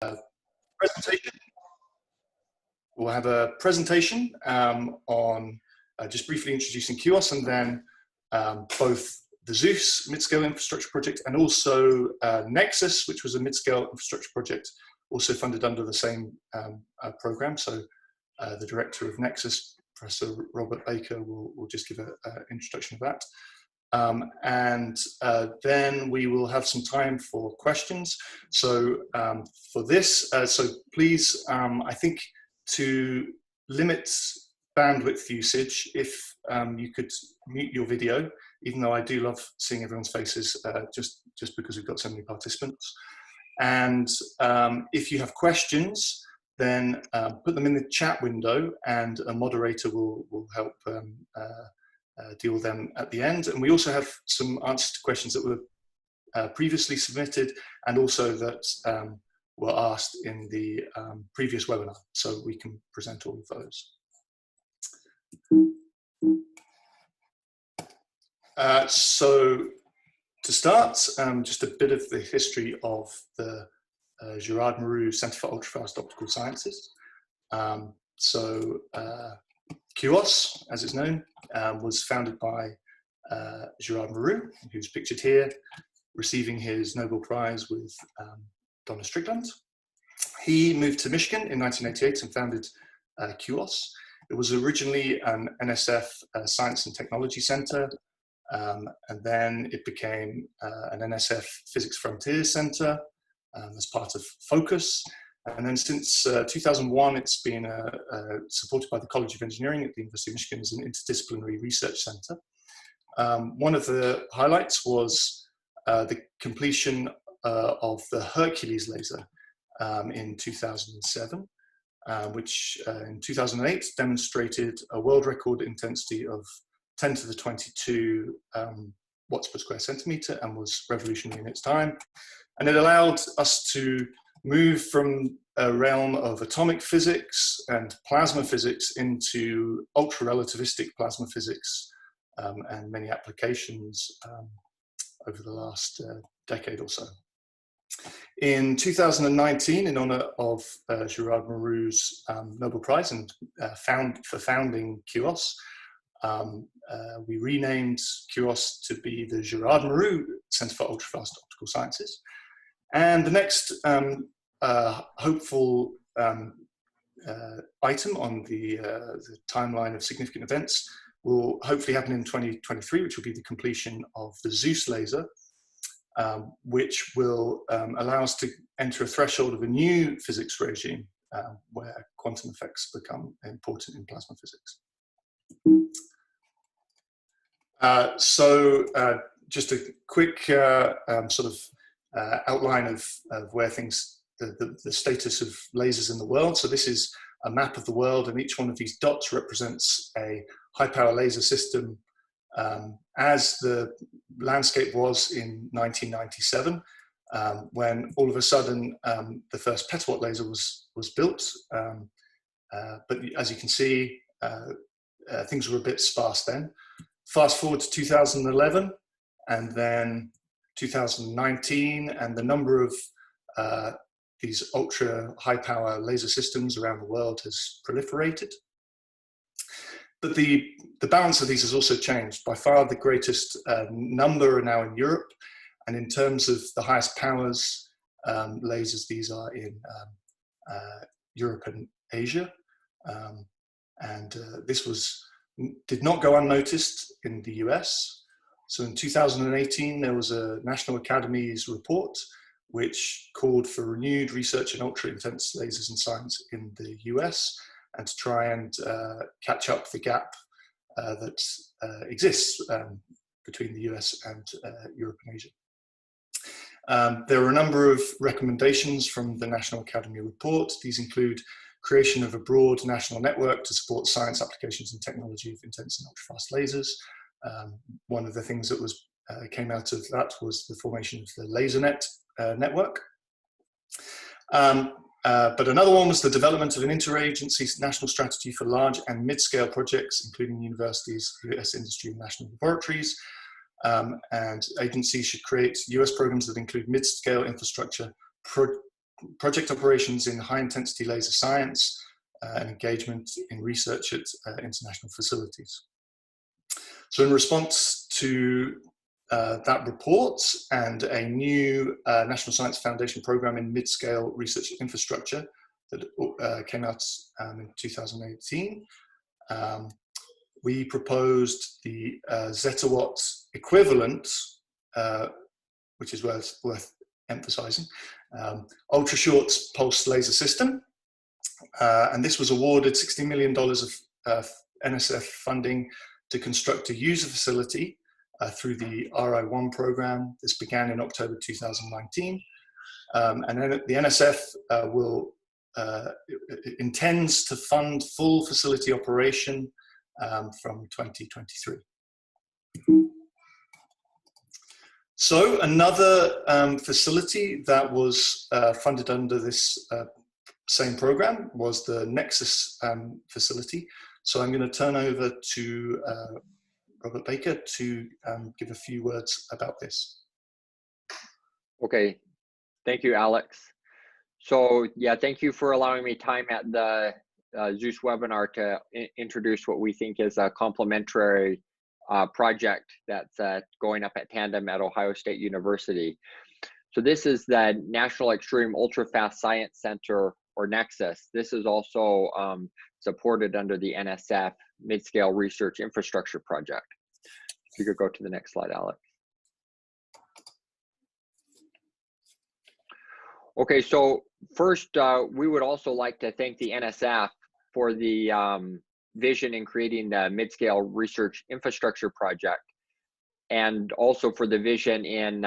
presentation. We'll have a presentation on just briefly introducing QoS, and then both the ZEUS mid-scale infrastructure project and also Nexus, which was a mid-scale infrastructure project also funded under the same program. So the director of Nexus, Professor Robert Baker, will just give an introduction of that. Then we will have some time for questions. So for this, so please, I think to limit bandwidth usage, if you could mute your video, even though I do love seeing everyone's faces, just because we've got so many participants. And if you have questions, then put them in the chat window, and a moderator will help deal with them at the end. And we also have some answers to questions that were previously submitted and also that were asked in the previous webinar, so we can present all of those. So to start, just a bit of the history of the Gerard Mourou Center for Ultrafast Optical Sciences. QoS, as it's known, was founded by Gerard Mourou, who's pictured here, receiving his Nobel Prize with Donna Strickland. He moved to Michigan in 1988 and founded QoS. It was originally an NSF Science and Technology Center, and then it became an NSF Physics Frontiers Center as part of Focus. And then since 2001, it's been supported by the College of Engineering at the University of Michigan as an interdisciplinary research center. One of the highlights was the completion of the Hercules laser in 2007, which in 2008 demonstrated a world record intensity of 10 to the 22 watts per square centimeter and was revolutionary in its time. And it allowed us to move from a realm of atomic physics and plasma physics into ultra-relativistic plasma physics and many applications over the last decade or so. In 2019, in honor of Gerard Mourou's Nobel Prize and for founding QoS, we renamed QoS to be the Gerard Mourou Center for Ultrafast Optical Sciences. And the next hopeful item on the timeline of significant events will hopefully happen in 2023, which will be the completion of the ZEUS laser, which will allow us to enter a threshold of a new physics regime where quantum effects become important in plasma physics. Just a quick sort of outline of where things, the status of lasers in the world. So this is a map of the world, and each one of these dots represents a high power laser system as the landscape was in 1997, when all of a sudden the first petawatt laser was built. But as you can see, things were a bit sparse then. Fast forward to 2011, and then 2019, and the number of these ultra high power laser systems around the world has proliferated. But the balance of these has also changed. By far the greatest number are now in Europe, and in terms of the highest powers lasers, these are in Europe and Asia. This did not go unnoticed in the US. So in 2018, there was a National Academies report which called for renewed research in ultra-intense lasers and science in the US, and to try and catch up the gap that exists between the US and Europe and Asia. There are a number of recommendations from the National Academy report. These include creation of a broad national network to support science applications and technology of intense and ultrafast lasers. One of the things that came out of that was the formation of the LaserNet network. But another one was the development of an interagency national strategy for large and mid-scale projects, including universities, US industry, and national laboratories. And agencies should create US programs that include mid-scale infrastructure project operations in high-intensity laser science and engagement in research at international facilities. So in response to that report and a new National Science Foundation program in mid-scale research infrastructure that came out in 2018, we proposed the zettawatt equivalent, which is worth emphasizing, ultra-short pulse laser system. And this was awarded $60 million of NSF funding to construct a user facility through the RI1 program. This began in October 2019. And then the NSF intends to fund full facility operation from 2023. So another facility that was funded under this same program was the Nexus facility. So I'm going to turn over to Robert Baker to give a few words about this. Okay, thank you, Alex. So yeah, thank you for allowing me time at the ZEUS webinar to introduce what we think is a complementary project that's going up at Tandem at Ohio State University. So this is the National Extreme Ultrafast Science Center, or Nexus. This is also supported under the NSF Mid-Scale Research Infrastructure Project. If you could go to the next slide, Alex. Okay, so first, we would also like to thank the NSF for the vision in creating the Mid-Scale Research Infrastructure Project, and also for the vision in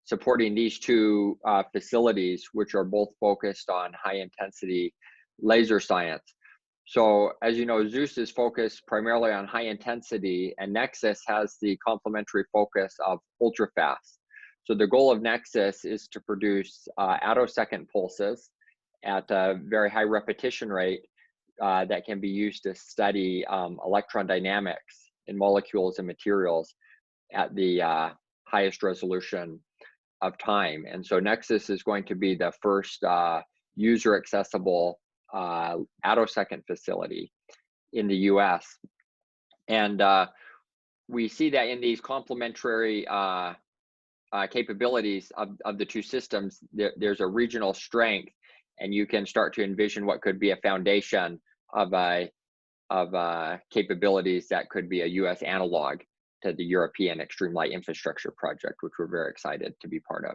supporting these two facilities, which are both focused on high-intensity laser science. So as you know, ZEUS is focused primarily on high intensity, and Nexus has the complementary focus of ultrafast. So the goal of Nexus is to produce attosecond pulses at a very high repetition rate that can be used to study electron dynamics in molecules and materials at the highest resolution of time. And so Nexus is going to be the first user accessible attosecond facility in the US. And we see that in these complementary capabilities of the two systems, there's a regional strength, and you can start to envision what could be a foundation of capabilities that could be a US analog to the European Extreme Light Infrastructure Project, which we're very excited to be part of.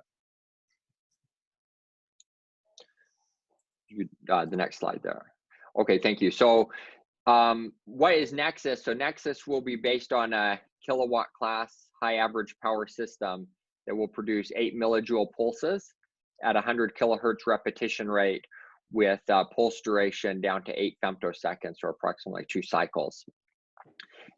The next slide there. Okay, thank you. So what is Nexus? So Nexus will be based on a kilowatt class high average power system that will produce 8 millijoule pulses at 100 kilohertz repetition rate with pulse duration down to 8 femtoseconds, or approximately 2 cycles.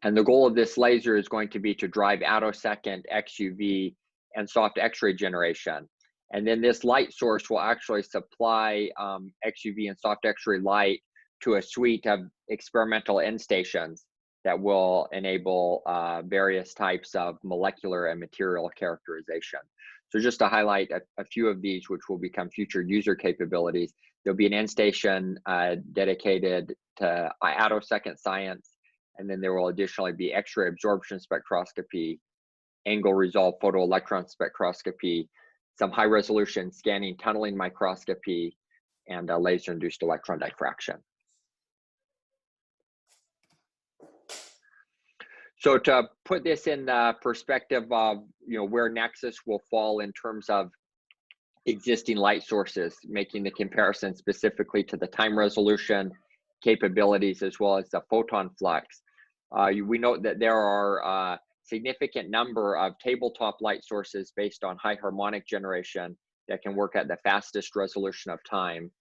And the goal of this laser is going to be to drive attosecond, XUV, and soft X-ray generation. And then this light source will actually supply XUV and soft X-ray light to a suite of experimental end stations that will enable various types of molecular and material characterization. So just to highlight a few of these, which will become future user capabilities, there'll be an end station dedicated to attosecond science, and then there will additionally be X-ray absorption spectroscopy, angle resolve photoelectron spectroscopy, some high resolution scanning tunneling microscopy, and laser induced electron diffraction. So to put this in the perspective of where Nexus will fall in terms of existing light sources, making the comparison specifically to the time resolution capabilities as well as the photon flux, we note that there are a significant number of tabletop light sources based on high harmonic generation that can work at the fastest resolution of time.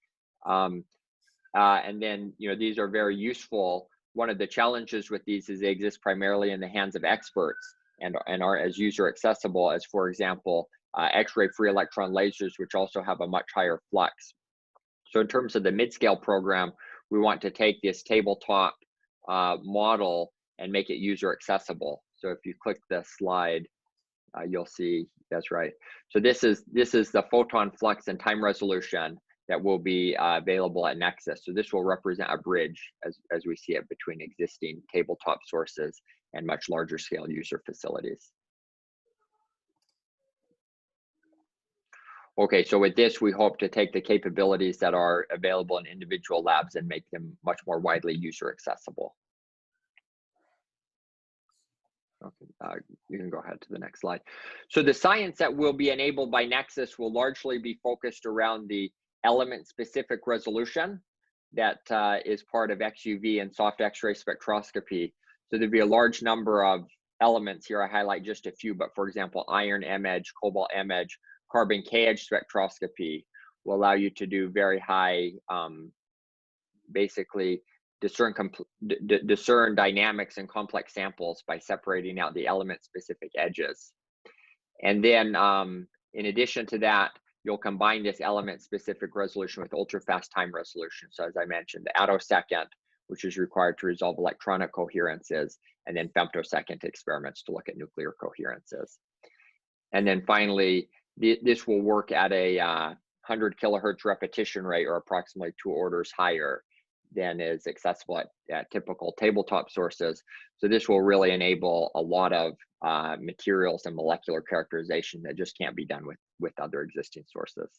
And then these are very useful. One of the challenges with these is they exist primarily in the hands of experts and aren't as user accessible as, for example, X-ray free electron lasers, which also have a much higher flux. So in terms of the mid-scale program, we want to take this tabletop model and make it user accessible. So if you click the slide, you'll see that's right. So this is the photon flux and time resolution that will be available at Nexus. So this will represent a bridge, as we see it, between existing tabletop sources and much larger scale user facilities. Okay, so with this, we hope to take the capabilities that are available in individual labs and make them much more widely user accessible. Okay, you can go ahead to the next slide. So the science that will be enabled by Nexus will largely be focused around the element-specific resolution that is part of XUV and soft X-ray spectroscopy. So there'll be a large number of elements here. I highlight just a few, but for example, iron M-edge, cobalt M-edge, carbon K-edge spectroscopy will allow you to do very high, basically discern dynamics in complex samples by separating out the element-specific edges. And then in addition to that, you'll combine this element-specific resolution with ultra-fast time resolution. So as I mentioned, the attosecond, which is required to resolve electronic coherences, and then femtosecond experiments to look at nuclear coherences. And then finally, this will work at a 100 kilohertz repetition rate, or approximately 2 orders higher than is accessible at typical tabletop sources. So this will really enable a lot of materials and molecular characterization that just can't be done with other existing sources.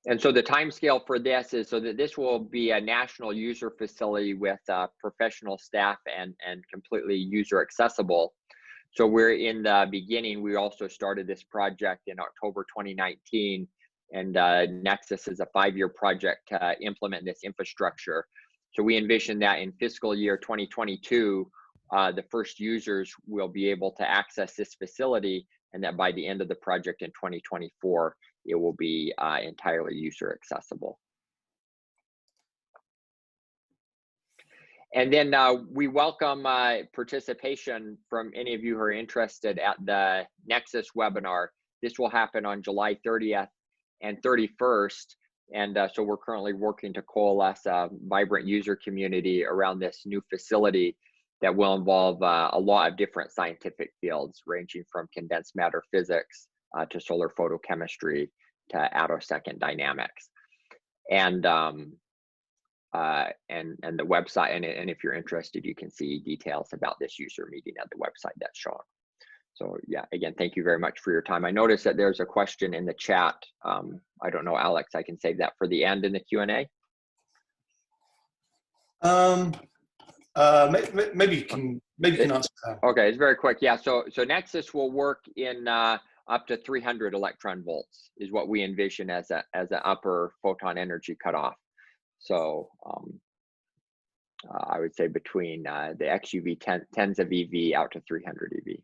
And so the time scale for this is so that this will be a national user facility with professional staff and completely user accessible. So we're in the beginning. We also started this project in October 2019, and Nexus is a 5-year project to implement this infrastructure. So we envision that in fiscal year 2022, the first users will be able to access this facility, and that by the end of the project in 2024, it will be entirely user accessible. And then we welcome participation from any of you who are interested at the Nexus webinar. This will happen on July 30th and 31st. And so we're currently working to coalesce a vibrant user community around this new facility that will involve a lot of different scientific fields, ranging from condensed matter physics to solar photochemistry to attosecond dynamics. And the website, and if you're interested, you can see details about this user meeting at the website that's shown. So yeah, again, thank you very much for your time. I noticed that there's a question in the chat. I don't know, Alex, I can save that for the end in the Q&A. Maybe you can answer that. Okay, it's very quick. Yeah, so Nexus will work in up to 300 electron volts is what we envision as an upper photon energy cutoff. So I would say between the XUV tens of EV out to 300 EV.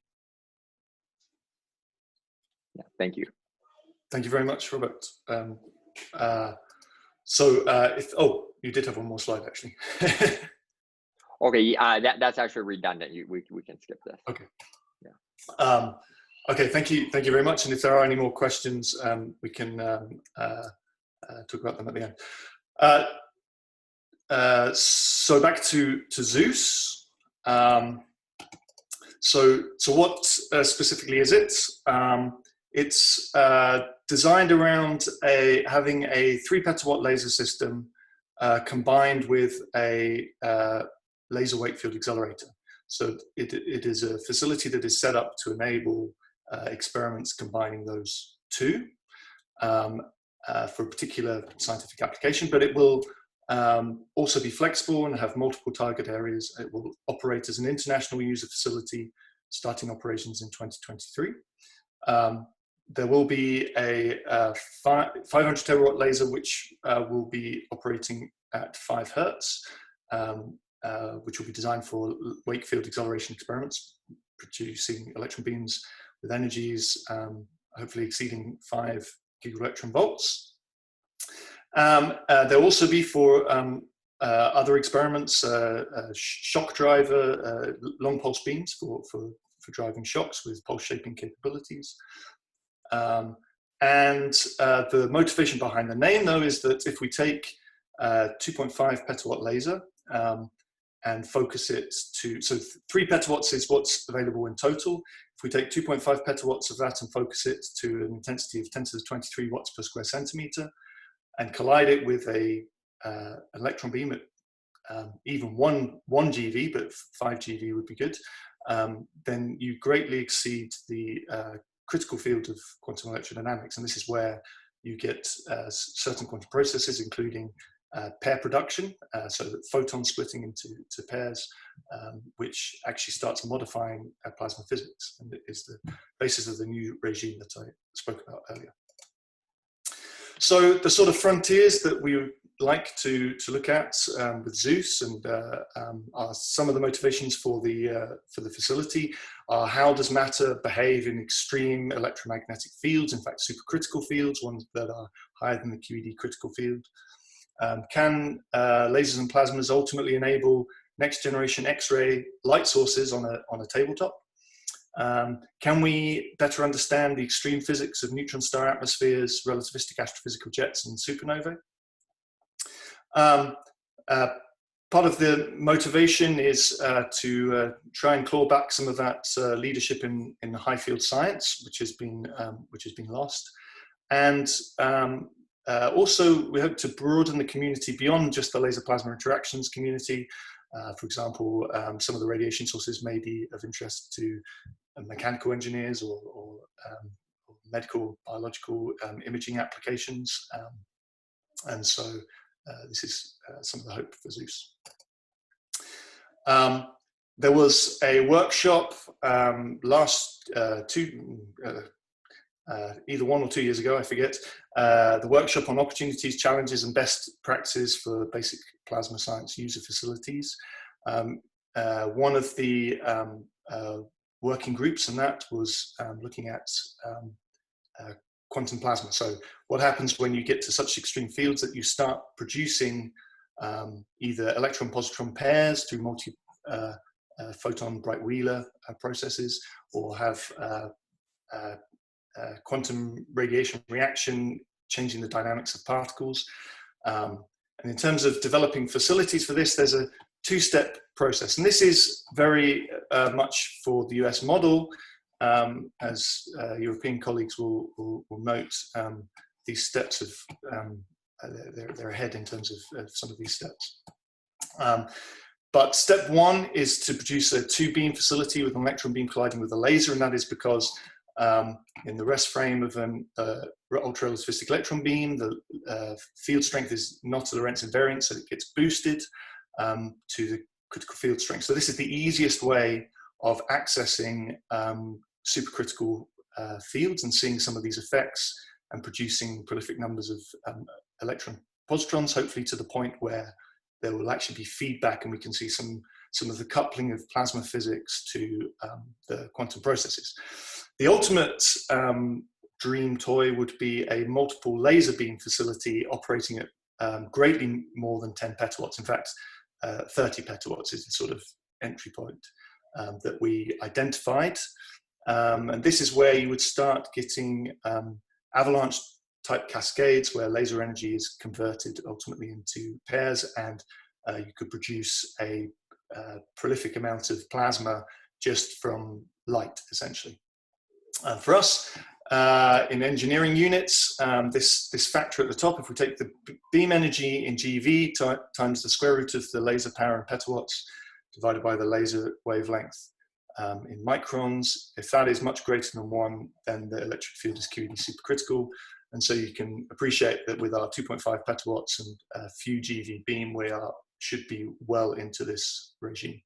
Yeah, thank you. Thank you very much, Robert. You did have one more slide, actually. Okay, that's actually redundant. We can skip this. Okay. Yeah. Okay, thank you very much. And if there are any more questions, we can talk about them at the end. So back to ZEUS. So what specifically is it? It's designed around having a 3 petawatt laser system combined with a laser wake field accelerator. So it is a facility that is set up to enable experiments combining those two for a particular scientific application, but it will also be flexible and have multiple target areas. It will operate as an international user facility, starting operations in 2023. There will be a 500 terawatt laser, which will be operating at 5 hertz, which will be designed for wake field acceleration experiments, producing electron beams with energies hopefully exceeding 5 gigaelectron volts. There will also be for other experiments, shock driver, long pulse beams for driving shocks with pulse shaping capabilities. And the motivation behind the name, though, is that if we take 2.5 petawatt laser and focus it to, so 3 petawatts is what's available in total. If we take 2.5 petawatts of that and focus it to an intensity of 10 to the 23 watts per square centimeter, and collide it with a electron beam at even 1 GeV, but 5 GeV would be good, then you greatly exceed the critical field of quantum electrodynamics. And this is where you get certain quantum processes, including pair production, so that photon splitting into pairs, which actually starts modifying plasma physics, and it is the basis of the new regime that I spoke about earlier. So the sort of frontiers that we would like to look at with ZEUS, and are some of the motivations for the facility, are how does matter behave in extreme electromagnetic fields, in fact supercritical fields, ones that are higher than the QED critical field. Can lasers and plasmas ultimately enable next generation X-ray light sources on a tabletop? Can we better understand the extreme physics of neutron star atmospheres, relativistic astrophysical jets, and supernovae? Part of the motivation is to try and claw back some of that leadership in high field science, which has been lost, and also we hope to broaden the community beyond just the laser plasma interactions community. For example, some of the radiation sources may be of interest to mechanical engineers or medical biological imaging applications, and so this is some of the hope for ZEUS. There was a workshop either 1 or 2 years ago, I forget, the workshop on opportunities, challenges, and best practices for basic plasma science user facilities. One of the working groups in that was looking at quantum plasma. So what happens when you get to such extreme fields that you start producing either electron-positron pairs through multi-photon Bright-Wheeler processes, or have quantum radiation reaction changing the dynamics of particles. And in terms of developing facilities for this, there's a two-step process. And this is very much for the US model. As European colleagues will note, these steps they're ahead in terms of some of these steps. But step one is to produce a 2-beam facility with an electron beam colliding with a laser, and that is because in the rest frame of an ultra-relativistic electron beam, the field strength is not a Lorentz invariant, so it gets boosted to the critical field strength. So this is the easiest way of accessing supercritical fields and seeing some of these effects and producing prolific numbers of electron positrons, hopefully to the point where there will actually be feedback and we can see some of the coupling of plasma physics to the quantum processes. The ultimate dream toy would be a multiple laser beam facility operating at greatly more than 10 petawatts. In fact, 30 petawatts is the sort of entry point that we identified. And this is where you would start getting avalanche type cascades where laser energy is converted ultimately into pairs, and you could produce a prolific amount of plasma just from light, essentially. For us, in engineering units, this factor at the top, if we take the beam energy in GeV times the square root of the laser power in petawatts divided by the laser wavelength in microns, if that is much greater than 1, then the electric field is QED supercritical. And so you can appreciate that with our 2.5 petawatts and a few GeV beam, we should be well into this regime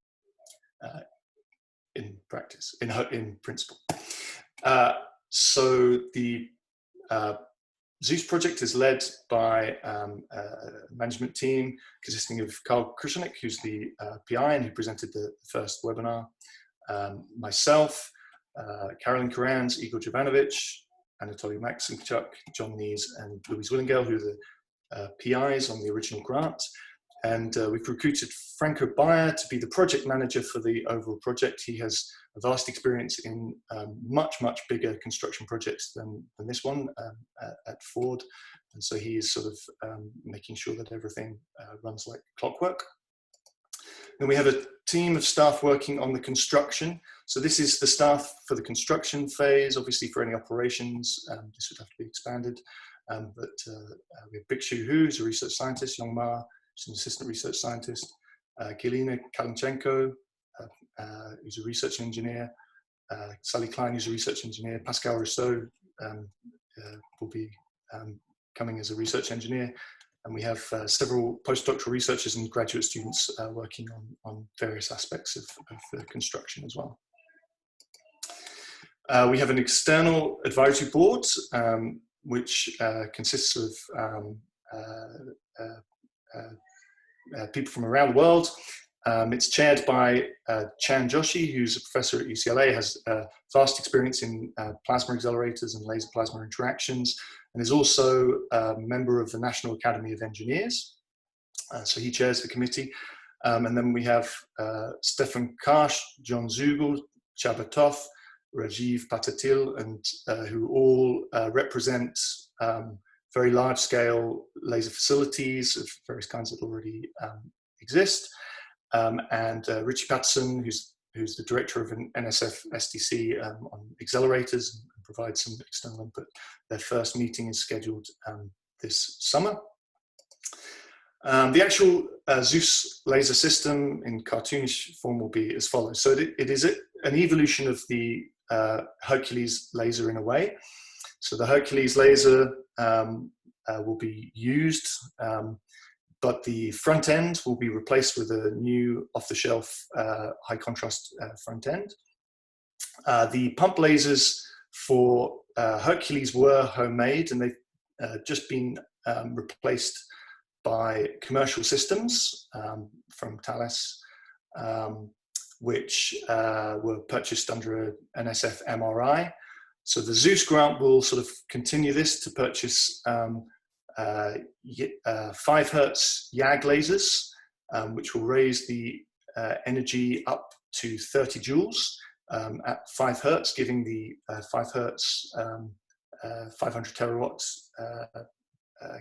in practice, in principle. So the ZEUS project is led by a management team consisting of Karl Kruszenik, who's the PI and who presented the first webinar, myself, Carolyn Karanz, Igor Jovanovic, Anatoly Maximchuk, John Nees, and Louise Willingale, who are the PIs on the original grant. And we've recruited Franco Bayer to be the project manager for the overall project. He has a vast experience in much bigger construction projects than this one at Ford. And so he is sort of making sure that everything runs like clockwork. Then we have a team of staff working on the construction. So this is the staff for the construction phase. Obviously for any operations, this would have to be expanded. We have Bikshu Hu, who's a research scientist, Young Ma, who's an assistant research scientist, Galina Kalinchenko, who's a research engineer, Sally Klein, who's a research engineer, Pascal Rousseau will be coming as a research engineer, and we have several postdoctoral researchers and graduate students working on various aspects of the construction as well. We have an external advisory board, which consists of people from around the world. It's chaired by Chan Joshi, who's a professor at UCLA, has vast experience in plasma accelerators and laser plasma interactions, and is also a member of the National Academy of Engineers. So he chairs the committee. And then we have Stefan Karsh, John Zugel, Chabatov, Rajiv Patatil, and who all represent very large-scale laser facilities of various kinds that already exist. And Richie Patterson, who's the director of an NSF SDC on accelerators, and provides some external input. Their first meeting is scheduled this summer. The actual ZEUS laser system in cartoonish form will be as follows. So it is an evolution of the Hercules laser in a way. So the Hercules laser will be used, but the front end will be replaced with a new off-the-shelf high contrast front end. The pump lasers for Hercules were homemade, and they've just been replaced by commercial systems from Thales, which were purchased under an NSF MRI. So the ZEUS grant will sort of continue this to purchase 5 Hertz YAG lasers, which will raise the energy up to 30 joules at 5 Hertz, giving the 5 Hertz 500 terawatts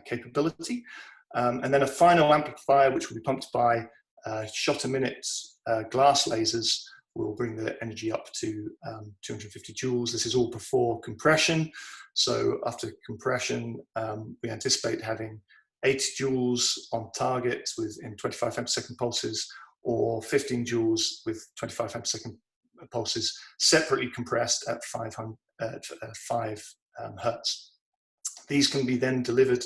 capability. And then a final amplifier, which will be pumped by shot-a-minute glass lasers, will bring the energy up to 250 joules. This is all before compression. So after compression, we anticipate having 80 joules on target in 25 femtosecond pulses, or 15 joules with 25 femtosecond pulses, separately compressed at 5 Hertz. These can be then delivered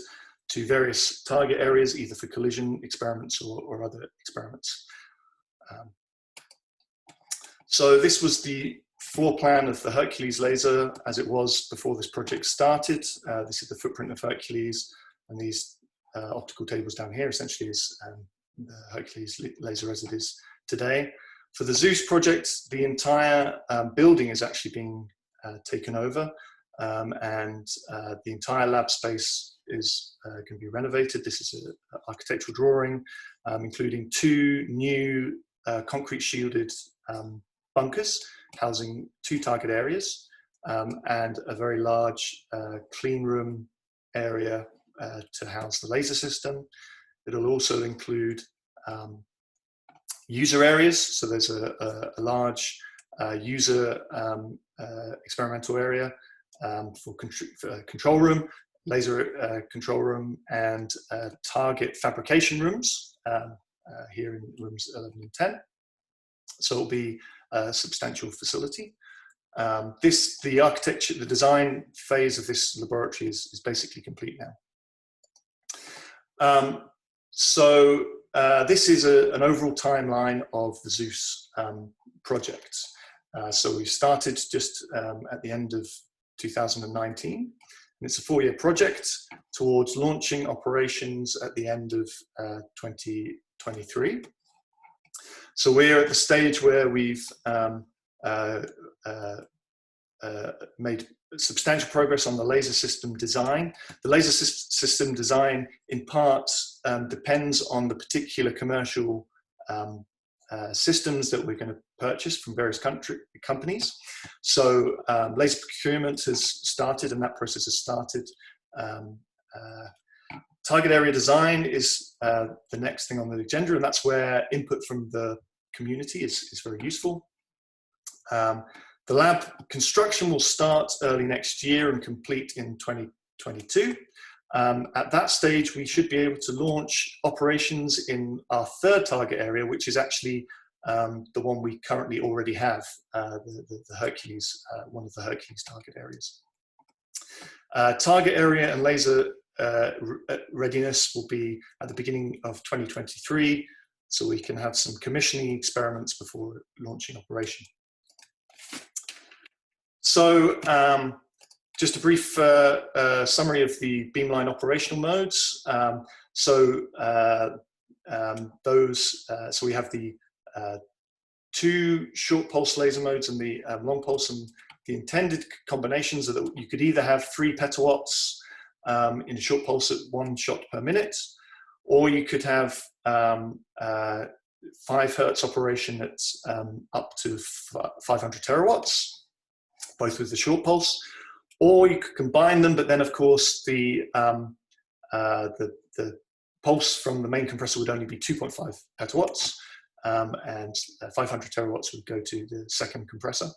to various target areas, either for collision experiments or other experiments. So this was the floor plan of the Hercules laser as it was before this project started. This is the footprint of Hercules, and these optical tables down here essentially is the Hercules laser as it is today. For the ZEUS project, the entire building is actually being taken over, and the entire lab space is going to be renovated. This is an architectural drawing, including 2 new concrete shielded bunkers housing 2 target areas, and a very large clean room area to house the laser system. It'll also include user areas. So there's a large user experimental area for control room, laser control room, and target fabrication rooms here in rooms 11 and 10. So it'll be a substantial facility. The architecture, the design phase of this laboratory is basically complete now. This is an overall timeline of the ZEUS project. So we started just at the end of 2019, and it's a 4-year project towards launching operations at the end of 2023. So we're at the stage where we've made substantial progress on the laser system design. The laser system design, in part, depends on the particular commercial systems that we're going to purchase from various companies. So laser procurement has started, and that process has started. target area design is the next thing on the agenda, and that's where input from the community is very useful. The lab construction will start early next year and complete in 2022. At that stage, we should be able to launch operations in our third target area, which is actually the one we currently already have, the Hercules, one of the Hercules target areas. Target area and laser readiness will be at the beginning of 2023, so we can have some commissioning experiments before launching operation. So just a brief summary of the beamline operational modes. So we have the 2 short pulse laser modes and the long pulse, and the intended combinations are that you could either have 3 petawatts in a short pulse at 1 shot per minute, or you could have 5 hertz operation at up to 500 terawatts, both with the short pulse, or you could combine them, but then of course the pulse from the main compressor would only be 2.5 petawatts, and 500 terawatts would go to the second compressor.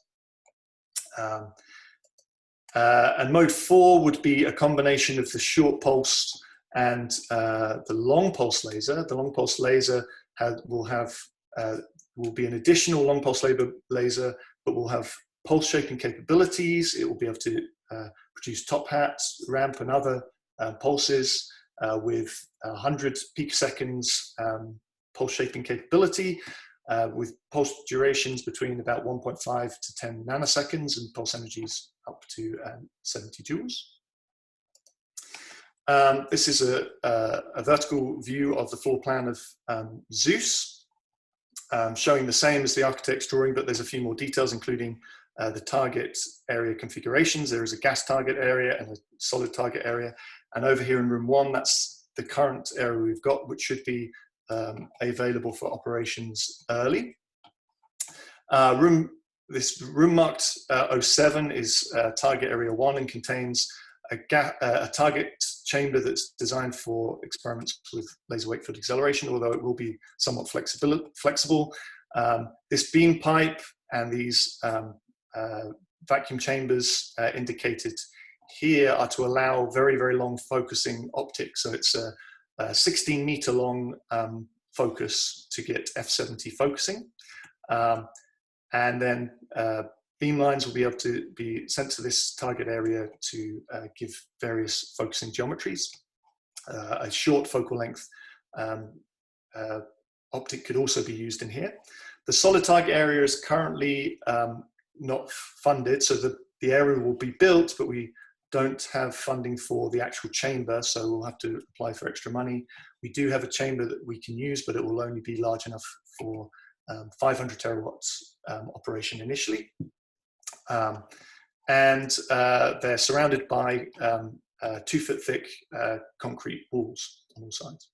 And mode 4 would be a combination of the short pulse and the long pulse laser. The long pulse laser will be an additional long pulse laser, but will have pulse shaping capabilities. It will be able to produce top hats, ramp, and other pulses with 100 picoseconds pulse shaping capability, with pulse durations between about 1.5 to 10 nanoseconds and pulse energies up to 70 joules. This is a vertical view of the floor plan of ZEUS, showing the same as the architect's drawing, but there's a few more details, including the target area configurations. There is a gas target area and a solid target area. And over here in room 1, that's the current area we've got, which should be available for operations early. This room marked 07 is target area 1 and contains a target chamber that's designed for experiments with laser wake field acceleration, although it will be somewhat flexible. This beam pipe and these vacuum chambers indicated here are to allow very, very long focusing optics. So it's a 16-meter long focus to get f/70 focusing. And then beam lines will be able to be sent to this target area to give various focusing geometries. A short focal length optic could also be used in here. The solid target area is currently not funded, so the area will be built, but we don't have funding for the actual chamber, so we'll have to apply for extra money. We do have a chamber that we can use, but it will only be large enough for 500 terawatts operation initially. And they're surrounded by 2-foot thick concrete walls on all sides.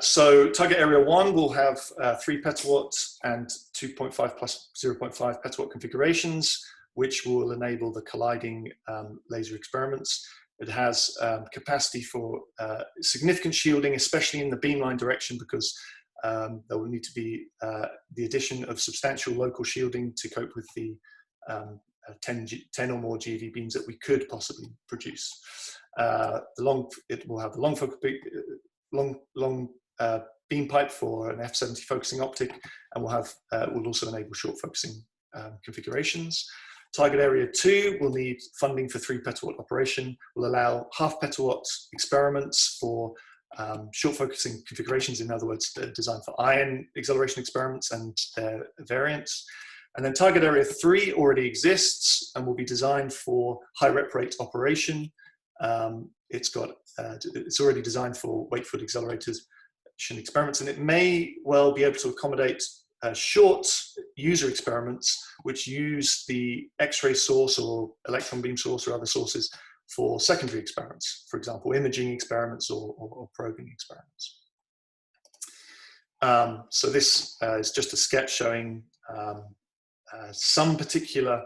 So target area 1 will have 3 petawatts and 2.5 plus 0.5 petawatt configurations, which will enable the colliding laser experiments. It has capacity for significant shielding, especially in the beamline direction, because there will need to be the addition of substantial local shielding to cope with the 10 or more GeV beams that we could possibly produce. It will have the long beam pipe for an f/70 focusing optic, and will also enable short focusing configurations. Target area 2 will need funding for 3 petawatt operation, will allow half petawatt experiments for short focusing configurations, in other words, designed for ion acceleration experiments and their variants. And then target area 3 already exists and will be designed for high rep rate operation. It's already designed for wake field acceleration experiments, and it may well be able to accommodate short user experiments which use the X-ray source or electron beam source or other sources for secondary experiments, for example, imaging experiments or probing experiments. So this is just a sketch showing some particular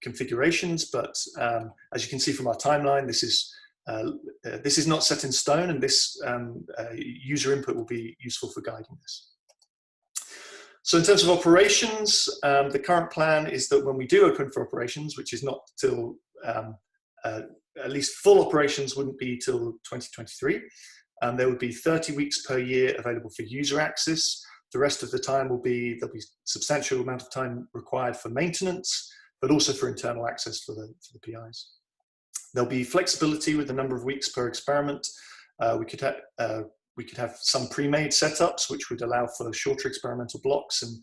configurations, but as you can see from our timeline, this is this is not set in stone, and this user input will be useful for guiding this. So in terms of operations, the current plan is that when we do open for operations, which is not till, at least full operations wouldn't be till 2023, there would be 30 weeks per year available for user access. The rest of the time there'll be substantial amount of time required for maintenance, but also for internal access for the PIs. There'll be flexibility with the number of weeks per experiment. We could have some pre-made setups which would allow for shorter experimental blocks and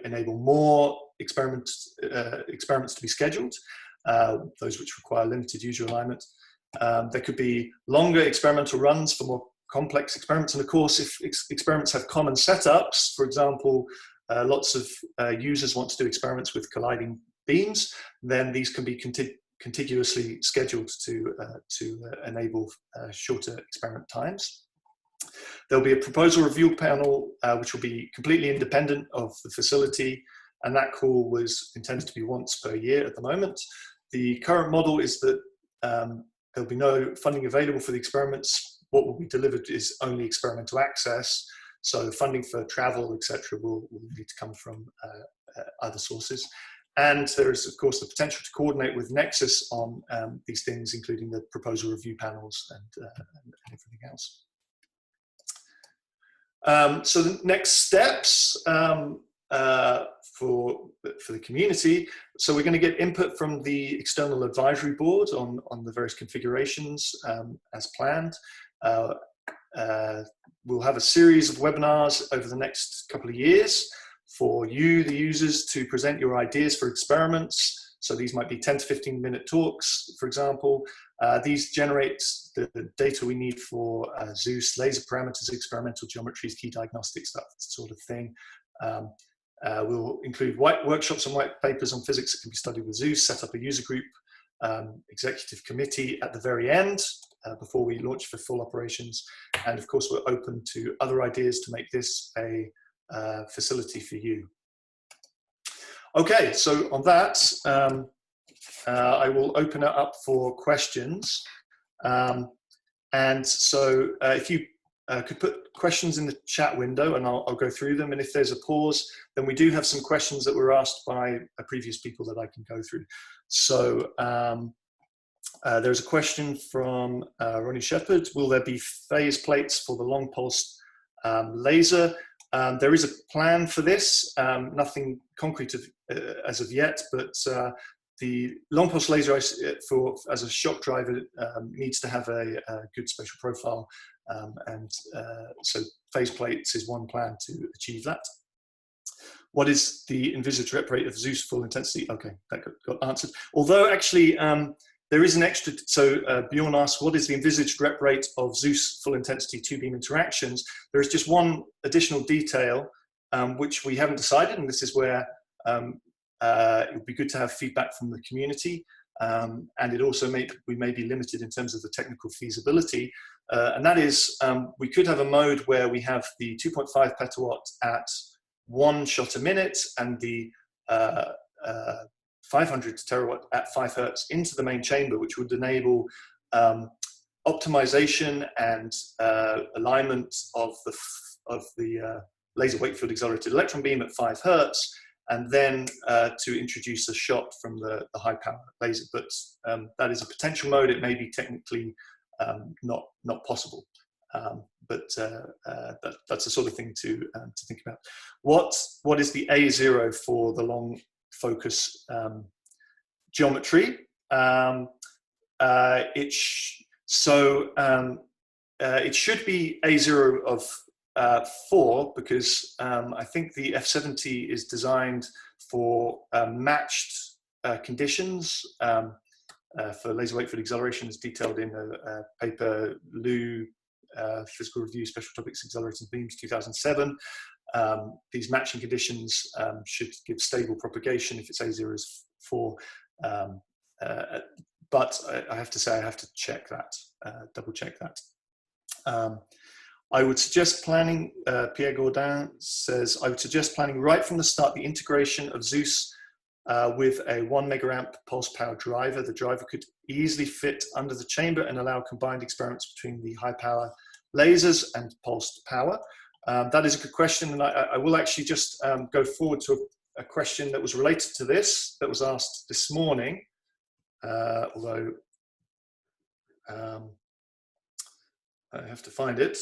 enable more experiments to be scheduled, those which require limited user alignment. There could be longer experimental runs for more complex experiments, and of course if experiments have common setups, for example, lots of users want to do experiments with colliding beams, then these can be contiguously scheduled to enable shorter experiment times. There'll be a proposal review panel which will be completely independent of the facility, and that call was intended to be once per year at the moment. The current model is that there'll be no funding available for the experiments. What will be delivered is only experimental access, so funding for travel, etc., will need to come from other sources. And there is, of course, the potential to coordinate with Nexus on these things, including the proposal review panels and everything else. So the next steps for the community. So we're going to get input from the external advisory board on the various configurations as planned. We'll have a series of webinars over the next couple of years for you, the users, to present your ideas for experiments. So these might be 10 to 15-minute talks, for example. These generate the data we need for ZEUS, laser parameters, experimental geometries, key diagnostics, that sort of thing. We'll include workshops and white papers on physics that can be studied with ZEUS, set up a user group, executive committee at the very end, before we launch for full operations. And of course, we're open to other ideas to make this a facility for you. Okay, so on that, I will open it up for questions. And so if you could put questions in the chat window, and I'll go through them. And if there's a pause, then we do have some questions that were asked by previous people that I can go through. So there's a question from Ronnie Shepherd. Will there be phase plates for the long pulse laser? There is a plan for this, nothing concrete as of yet, but the long pulse laser as a shock driver needs to have a good spatial profile, and so phase plates is one plan to achieve that. What is the envisaged rep rate of ZEUS full intensity? Okay, that got answered. Although actually there is an extra, so Bjorn asked, what is the envisaged rep rate of ZEUS full intensity two-beam interactions? There is just one additional detail which we haven't decided, and this is where it would be good to have feedback from the community, and it also we may be limited in terms of the technical feasibility, and that is we could have a mode where we have the 2.5 petawatt at 1 shot a minute and the 500 terawatt at 5 hertz into the main chamber, which would enable optimization and alignment of the laser wake field accelerated electron beam at 5 hertz, and then to introduce a shot from the high power laser. But that is a potential mode. It may be technically not possible. But that's the sort of thing to think about. What is the A0 for the long focus geometry? It should be A0 of 4, because I think the F70 is designed for matched conditions for laser wake field acceleration, as detailed in a paper Liu Physical Review Special Topics Accelerating Beams 2007. These matching conditions should give stable propagation if it's A0 is 4. But I have to say I have to check that, double check that. I would suggest planning, Pierre Gaudin says, I would suggest planning right from the start the integration of ZEUS with a 1 megaamp pulse power driver. The driver could easily fit under the chamber and allow combined experiments between the high power lasers and pulsed power? That is a good question, and I will actually just go forward to a question that was related to this, that was asked this morning, although I have to find it.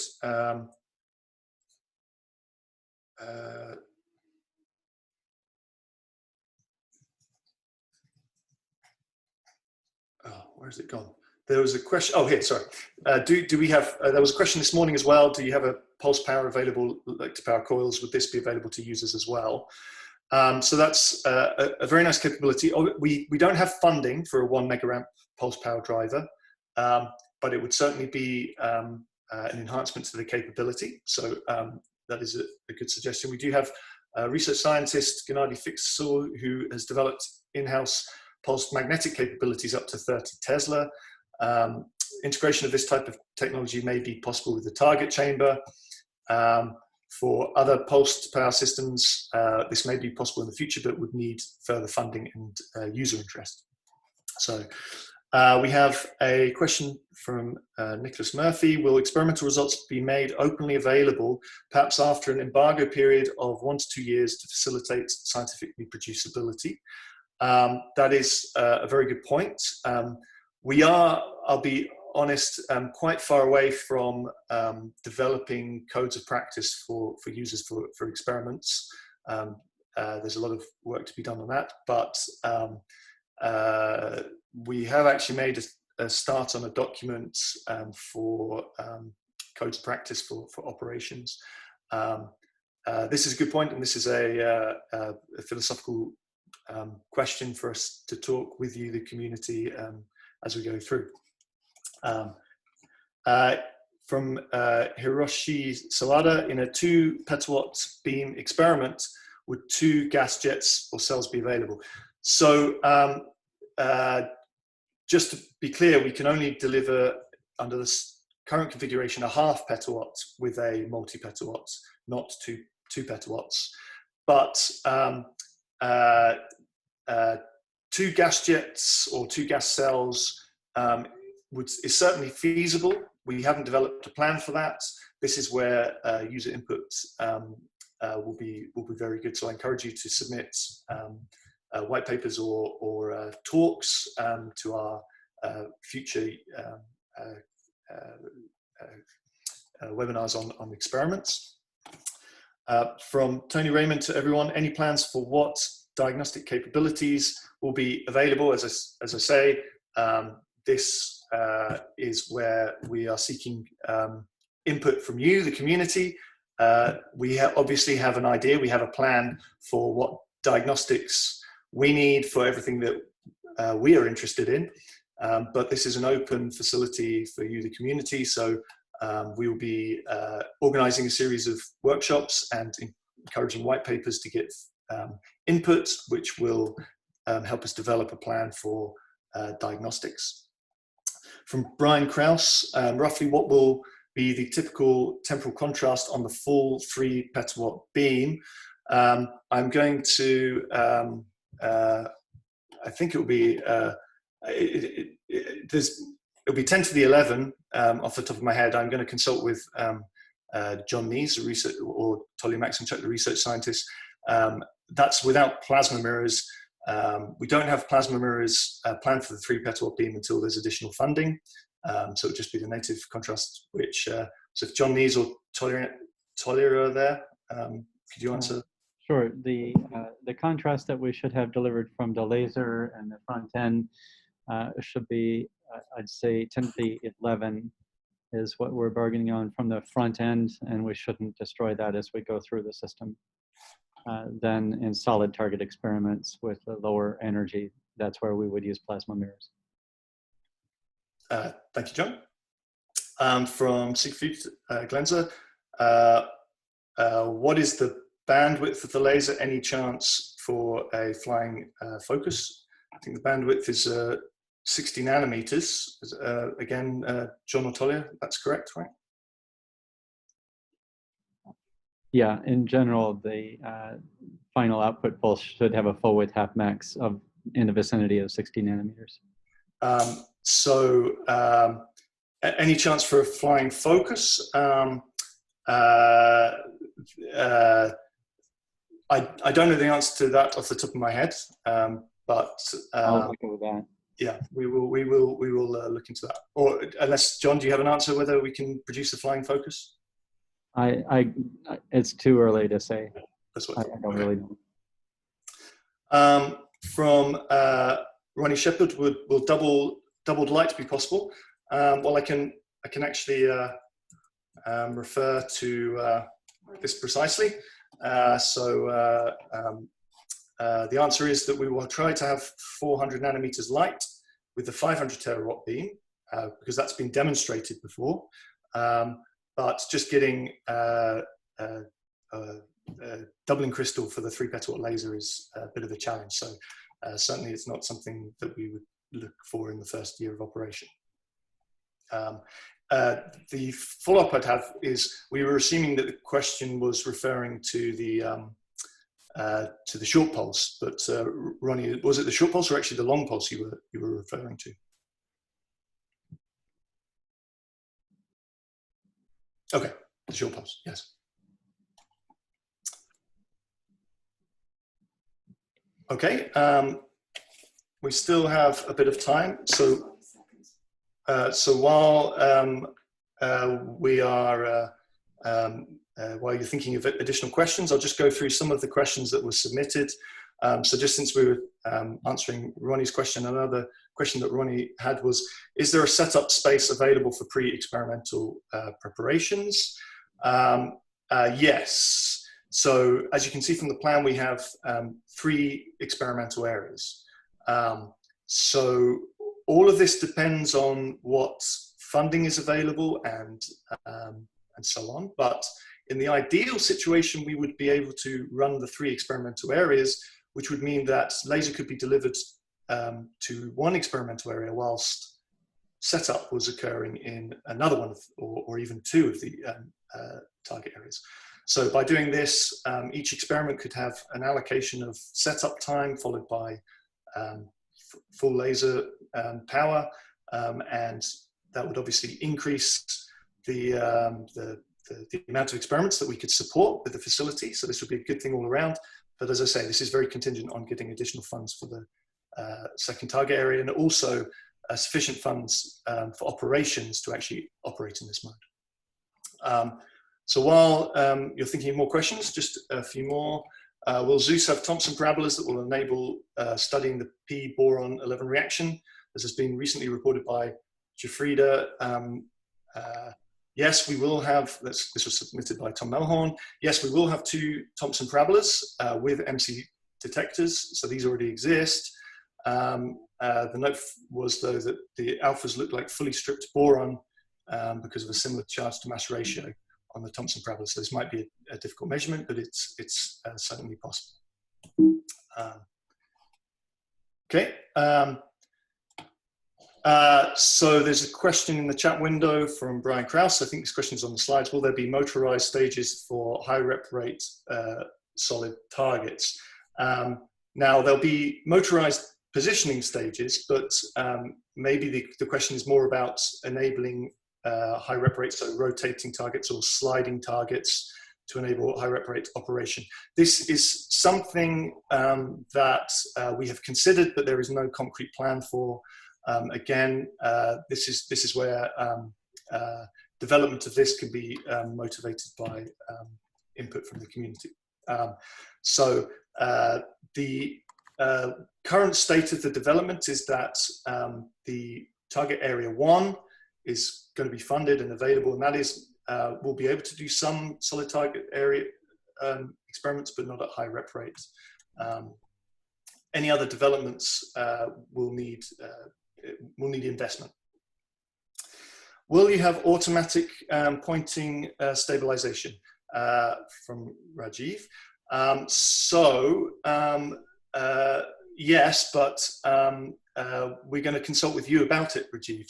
Where's it gone? There was a question. Oh, here, sorry. Do we have? There was a question this morning as well. Do you have a pulse power available, like to power coils? Would this be available to users as well? So that's a very nice capability. We don't have funding for a 1 megaamp pulse power driver, but it would certainly be an enhancement to the capability. So that is a good suggestion. We do have research scientist Gennady Fixel, who has developed in-house pulsed magnetic capabilities up to 30 Tesla. Integration of this type of technology may be possible with the target chamber. For other pulsed power systems, this may be possible in the future, but would need further funding and user interest. So we have a question from Nicholas Murphy. Will experimental results be made openly available, perhaps after an embargo period of 1 to 2 years to facilitate scientific reproducibility? That is a very good point. We are, I'll be honest, quite far away from developing codes of practice for users for experiments. There's a lot of work to be done on that, but we have actually made a start on a document for codes of practice for operations. This is a good point, and this is a philosophical question for us to talk with you, the community, as we go through. From Hiroshi Sawada, in a 2 petawatt beam experiment, would 2 gas jets or cells be available? So just to be clear, we can only deliver under this current configuration a 0.5 petawatt with a multi-petawatt, not 2 petawatts. But 2 gas jets or 2 gas cells is certainly feasible. We haven't developed a plan for that. This is where user input will be very good. So I encourage you to submit white papers or talks to our future webinars on experiments. From Tony Raymond to everyone, any plans for what diagnostic capabilities will be available? As I say, this is where we are seeking input from you, the community. We obviously have an idea, we have a plan for what diagnostics we need for everything that we are interested in, but this is an open facility for you, the community, so we will be organizing a series of workshops and encouraging white papers to get input, which will help us develop a plan for diagnostics. From Brian Krause, roughly what will be the typical temporal contrast on the full 3 petawatt beam? I'm going to, I think it will be, it'll be 10 to the 11 off the top of my head. I'm going to consult with John Nees, the research, or Tolly Maximchuk, the research scientist. That's without plasma mirrors. We don't have plasma mirrors planned for the 3 petawatt beam until there's additional funding. So it would just be the native contrast, which, so if John Nees or Tolly are there, could you answer? Sure. The contrast that we should have delivered from the laser and the front end should be, I'd say 10 to the 11 is what we're bargaining on from the front end, and we shouldn't destroy that as we go through the system. Then in solid target experiments with a lower energy, that's where we would use plasma mirrors. Thank you, John. From Siegfried Glenzer, what is the bandwidth of the laser? Any chance for a flying focus? I think the bandwidth is 60 nanometers. Again, John Otolia, that's correct, right? Yeah, in general, the final output pulse should have a full width half max of in the vicinity of 60 nanometers. So any chance for a flying focus? I don't know the answer to that off the top of my head, but I'll look at that. yeah, we will look into that. Or unless, John, do you have an answer whether we can produce a flying focus? It's too early to say. That's what I don't really know. From Ronnie Shepherd, will doubled light be possible? Well, I can actually refer to this precisely. The answer is that we will try to have 400 nanometers light with the 500 terawatt beam, because that's been demonstrated before. But just getting doubling crystal for the 3 petawatt laser is a bit of a challenge. So certainly it's not something that we would look for in the first year of operation. The follow-up I'd have is, we were assuming that the question was referring to the short pulse, but Ronnie, was it the short pulse or actually the long pulse you were referring to? Okay, the short pulse, yes. Okay, we still have a bit of time, so while while you're thinking of additional questions, I'll just go through some of the questions that were submitted. So just since we were answering Ronnie's question, another question that Ronnie had was, is there a setup space available for pre-experimental preparations? Yes. So as you can see from the plan, we have 3 experimental areas. So all of this depends on what funding is available and so on. But in the ideal situation, we would be able to run the 3 experimental areas, which would mean that laser could be delivered to one experimental area whilst setup was occurring in another one or even 2 of the target areas. So by doing this, each experiment could have an allocation of setup time followed by full laser power, and that would obviously increase the amount of experiments that we could support with the facility. So this would be a good thing all around. But as I say, this is very contingent on getting additional funds for the second target area, and also sufficient funds for operations to actually operate in this mode. So while you're thinking of more questions, just a few more. Will ZEUS have Thomson parabolas that will enable studying the p-boron 11 reaction, as has been recently reported by Jafrida? Yes, we will have, this was submitted by Tom Melhorn. Yes, we will have 2 Thomson parabolas with MC detectors, so these already exist. The note was, though, that the alphas look like fully stripped boron because of a similar charge to mass ratio on the Thomson parabola. So this might be a difficult measurement, but it's certainly possible. Okay. So there's a question in the chat window from Brian Krause. I think this question is on the slides. Will there be motorized stages for high rep rate solid targets? Now there'll be motorized positioning stages, but maybe the question is more about enabling high rep rate, so rotating targets or sliding targets to enable high rep rate operation. This is something that we have considered, but there is no concrete plan for. Again, this is where development of this can be motivated by input from the community. So the current state of the development is that the target area 1 is going to be funded and available, and that is we'll be able to do some solid target area experiments, but not at high rep rate. Any other developments will need investment. Will you have automatic pointing stabilization? From Rajiv. Yes, but we're going to consult with you about it, Rajiv.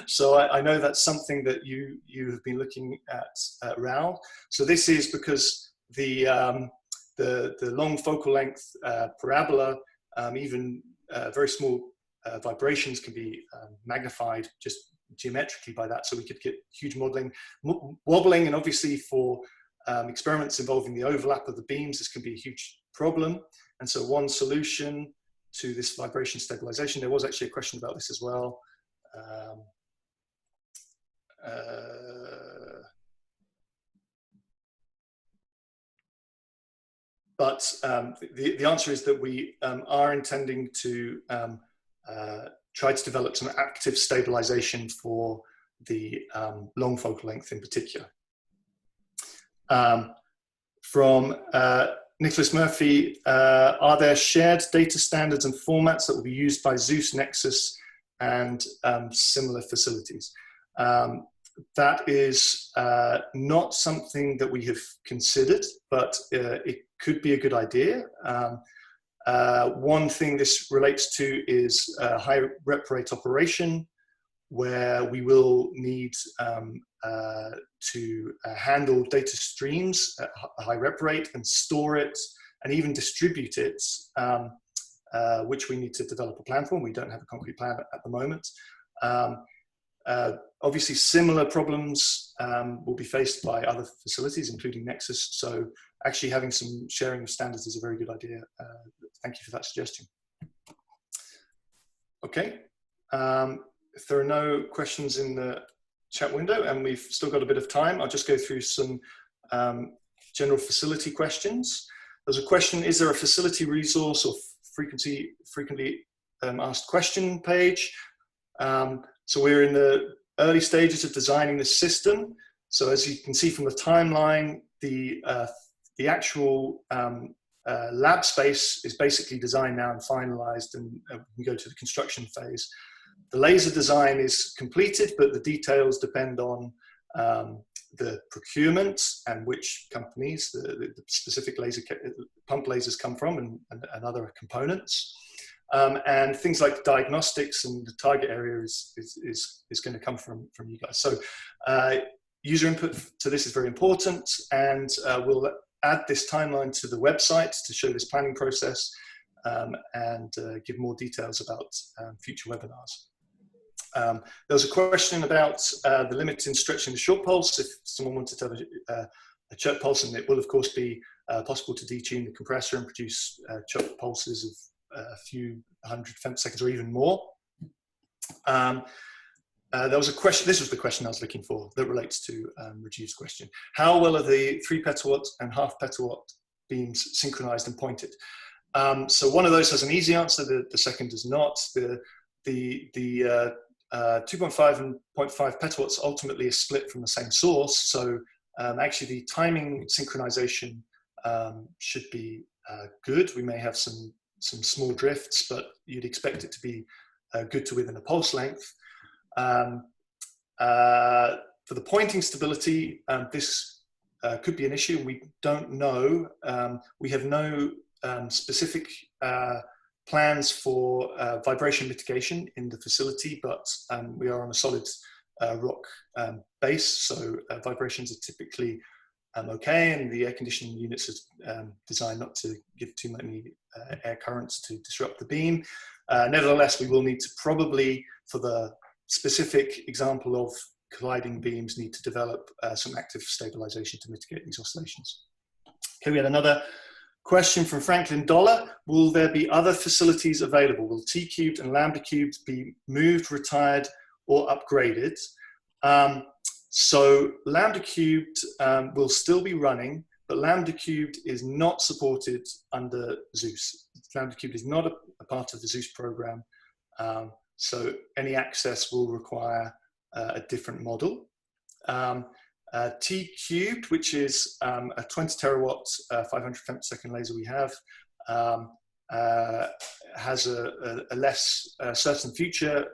So I know that's something that you have been looking at, Raul. So this is because the long focal length parabola, even very small vibrations can be magnified just geometrically by that, so we could get huge wobbling, and obviously for experiments involving the overlap of the beams, this can be a huge problem. And so one solution to this vibration stabilization, there was actually a question about this as well. But the answer is that we are intending to try to develop some active stabilization for the long focal length in particular. From Nicholas Murphy, are there shared data standards and formats that will be used by ZEUS, Nexus, and similar facilities? That is not something that we have considered, but it could be a good idea. One thing this relates to is high rep rate operation, where we will need to handle data streams at a high rep rate and store it and even distribute it, which we need to develop a plan for. We don't have a concrete plan at the moment. Obviously, similar problems will be faced by other facilities, including Nexus. So actually having some sharing of standards is a very good idea. Thank you for that suggestion. Okay. If there are no questions in the chat window, and we've still got a bit of time, I'll just go through some general facility questions. There's a question, is there a facility resource or frequently asked question page? So we're in the early stages of designing the system. So as you can see from the timeline, the actual lab space is basically designed now and finalized, and we can go to the construction phase. The laser design is completed, but the details depend on the procurement and which companies the specific laser pump lasers come from, and other components. And things like diagnostics and the target area is going to come from you guys. So user input to this is very important, and we'll add this timeline to the website to show this planning process and give more details about future webinars. There was a question about the limit in stretching the short pulse. If someone wanted to have a choke pulse, and it will of course be possible to detune the compressor and produce choke pulses of a few 100 femtoseconds or even more. There was a question, this was the question I was looking for, that relates to Rajiv's question. How well are the 3 petawatt and half petawatt beams synchronized and pointed? So one of those has an easy answer, the second does not. The 2.5 and 0.5 petawatts ultimately is split from the same source. So actually the timing synchronization should be good. We may have some small drifts, but you'd expect it to be good to within a pulse length. For the pointing stability, this could be an issue. We don't know. We have no specific plans for vibration mitigation in the facility, but we are on a solid rock base, so vibrations are typically okay, and the air conditioning units are designed not to give too many air currents to disrupt the beam. Nevertheless, we will need to probably, for the specific example of colliding beams, need to develop some active stabilization to mitigate these oscillations. Okay, we had another question from Franklin Dollar. Will there be other facilities available? Will T-cubed and lambda cubed be moved, retired, or upgraded? So lambda cubed will still be running, but lambda cubed is not supported under ZEUS. Lambda cubed is not a part of the ZEUS program, so any access will require a different model. T-cubed, which is a 20 terawatt 500 femtosecond laser we have, has a less certain future,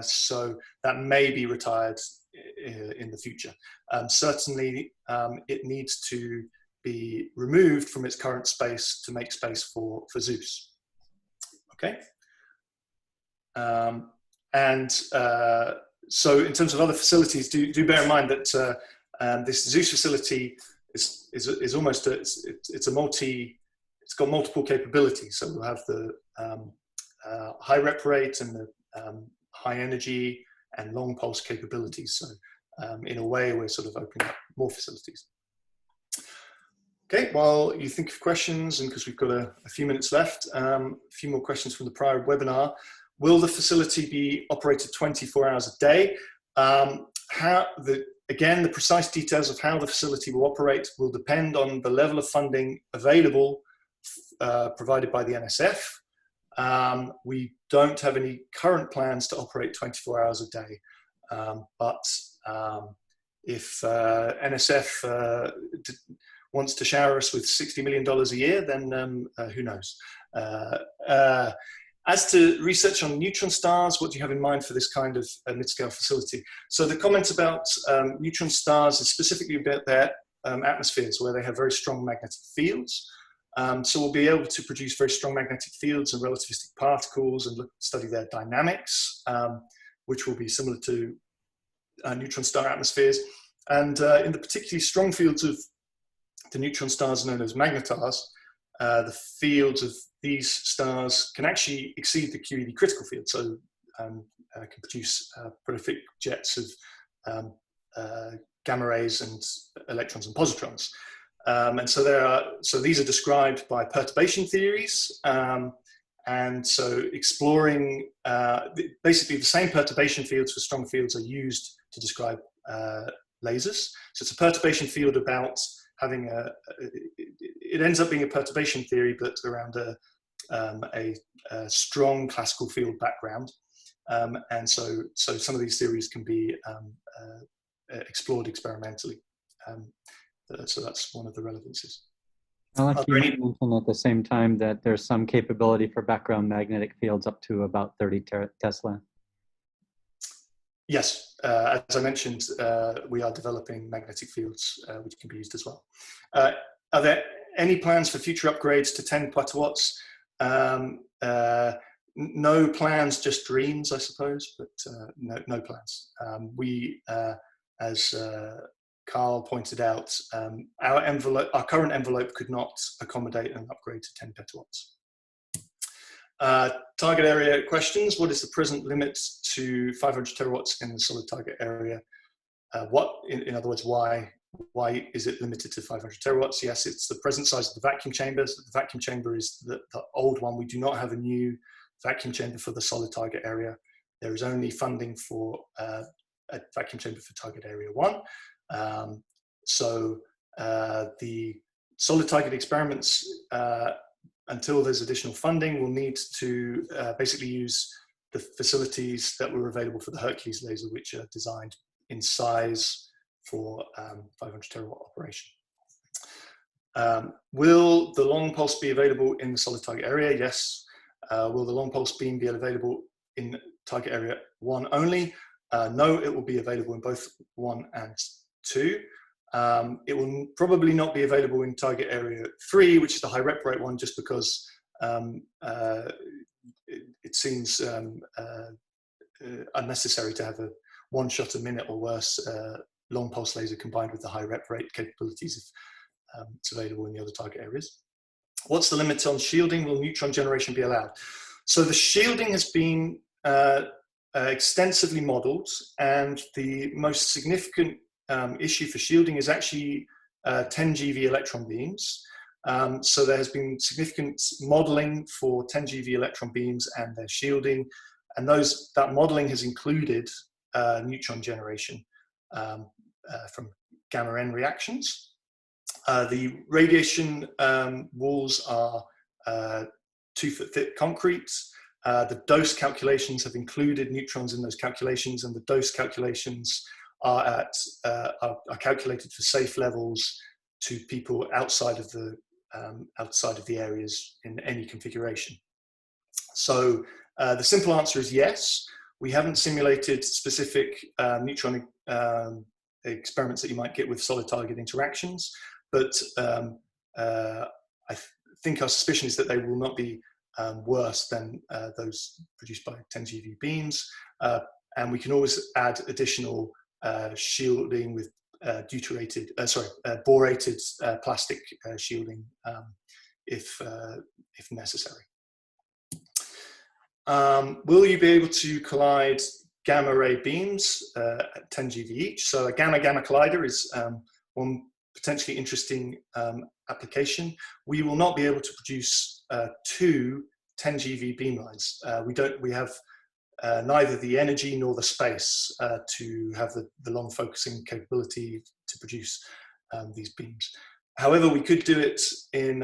so that may be retired in the future. Certainly it needs to be removed from its current space to make space for ZEUS. Okay. So in terms of other facilities, do bear in mind that this ZEUS facility is almost it's got multiple capabilities. So we'll have the high rep rate and the high energy and long pulse capabilities. So in a way, we're sort of opening up more facilities. Okay, while you think of questions, and because we've got a few minutes left, a few more questions from the prior webinar. Will the facility be operated 24 hours a day? Again, the precise details of how the facility will operate will depend on the level of funding available provided by the NSF. We don't have any current plans to operate 24 hours a day, but if NSF wants to shower us with $60 million a year, then who knows? As to research on neutron stars, what do you have in mind for this kind of mid-scale facility? So the comments about neutron stars is specifically about their atmospheres, where they have very strong magnetic fields. So we'll be able to produce very strong magnetic fields and relativistic particles and study their dynamics, which will be similar to neutron star atmospheres. And in the particularly strong fields of the neutron stars known as magnetars, the fields of these stars can actually exceed the QED critical field, so can produce prolific jets of gamma rays and electrons and positrons. And so these are described by perturbation theories, and so exploring basically the same perturbation fields for strong fields are used to describe lasers. So it's a perturbation field about having it ends up being a perturbation theory, but around a strong classical field background. And so some of these theories can be explored experimentally. So that's one of the relevances. Alec, you mentioned at the same time that there's some capability for background magnetic fields up to about 30 Tesla. Yes, as I mentioned, we are developing magnetic fields which can be used as well. Are there any plans for future upgrades to 10 petawatts? No plans, just dreams, I suppose, but no plans. As Carl pointed out, our current envelope could not accommodate an upgrade to 10 petawatts. Target area questions. What is the present limit to 500 terawatts in the solid target area? In other words, why is it limited to 500 terawatts? Yes, it's the present size of the vacuum chamber. So the vacuum chamber is the old one. We do not have a new vacuum chamber for the solid target area. There is only funding for a vacuum chamber for target area 1. So the solid target experiments, until there's additional funding, we'll need to basically use the facilities that were available for the Hercules laser, which are designed in size for 500 terawatt operation. Will the long pulse be available in the solid target area? Yes. Will the long pulse beam be available in target area 1 only? No, it will be available in both 1 and 2. It will probably not be available in target area 3, which is the high rep rate one, just because it seems unnecessary to have a 1 shot a minute or worse long pulse laser combined with the high rep rate capabilities if it's available in the other target areas. What's the limit on shielding? Will neutron generation be allowed? So the shielding has been extensively modeled, and the most significant issue for shielding is actually 10 GeV electron beams. So there has been significant modeling for 10 GeV electron beams and their shielding, and that modeling has included neutron generation from gamma N reactions. The radiation walls are 2-foot thick concrete. The dose calculations have included neutrons in those calculations, and the dose calculations are calculated for safe levels to people outside of the areas in any configuration. So the simple answer is yes. We haven't simulated specific neutron experiments that you might get with solid target interactions, but I think our suspicion is that they will not be worse than those produced by 10 GeV beams, and we can always add additional shielding with borated plastic shielding if necessary. will you be able to collide gamma ray beams at 10 GeV each? So a gamma-gamma collider is one potentially interesting application. We will not be able to produce two 10 GeV beamlines. We have neither the energy nor the space to have the long focusing capability to produce these beams. However, we could do it in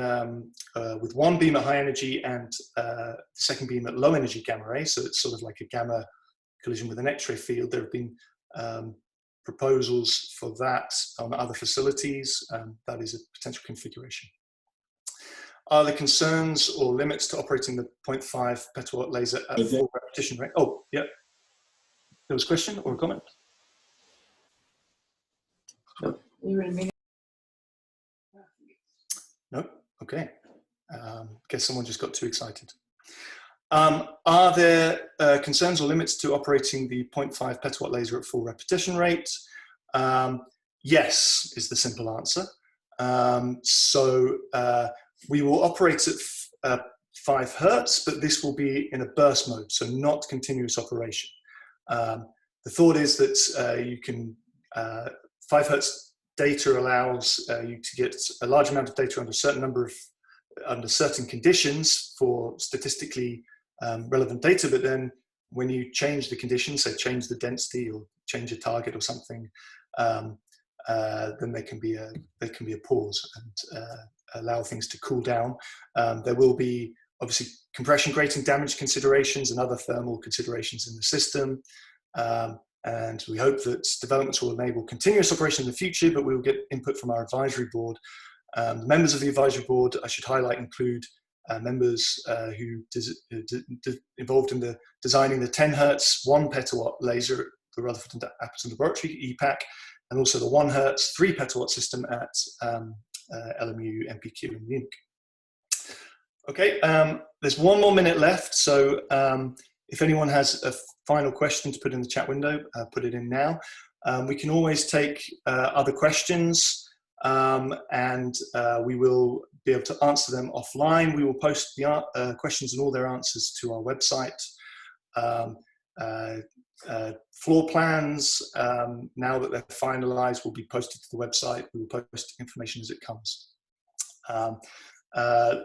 with one beam at high energy and the second beam at low energy gamma ray. So it's sort of like a gamma collision with an X-ray field. There have been proposals for that on other facilities. That is a potential configuration. Are there concerns or limits to operating the 0.5 petawatt laser at full repetition rate? Oh, yeah. There was a question or a comment? No. No? Okay. Guess someone just got too excited. Are there concerns or limits to operating the 0.5 petawatt laser at full repetition rate? Yes, is the simple answer. We will operate at 5 Hertz, but this will be in a burst mode, so not continuous operation. The thought is that you can, 5 Hertz data allows you to get a large amount of data under certain conditions for statistically relevant data, but then when you change the conditions, say change the density or change a target or something, then there can be a pause and allow things to cool down. There will be obviously compression grating damage considerations and other thermal considerations in the system. And we hope that developments will enable continuous operation in the future, but we will get input from our advisory board. The members of the advisory board, I should highlight, include members who involved in the designing the 10 Hertz 1 petawatt laser at the Rutherford and Appleton Laboratory, EPAC, and also the 1 Hertz 3 petawatt system at LMU MPQ in Munich. Okay, there's 1 more minute left, so if anyone has a final question to put in the chat window, put it in now. We can always take other questions, and we will be able to answer them offline. We will post the questions and all their answers to our website. Floor plans, now that they're finalized, will be posted to the website. We will post information as it comes.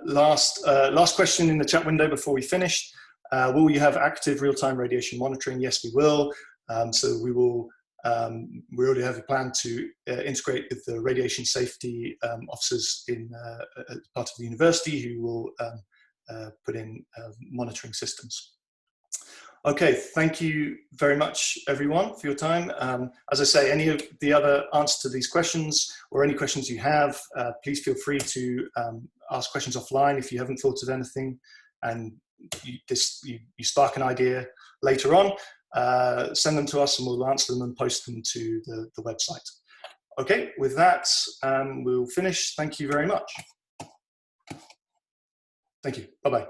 Last question in the chat window before we finish. Will you have active real-time radiation monitoring? Yes, we will. So we will. We already have a plan to integrate with the radiation safety officers in part of the university who will put in monitoring systems. Okay, thank you very much, everyone, for your time. As I say, any of the other answers to these questions or any questions you have, please feel free to ask questions offline if you haven't thought of anything and you spark an idea later on. Send them to us and we'll answer them and post them to the website. Okay, with that, we'll finish. Thank you very much. Thank you. Bye-bye.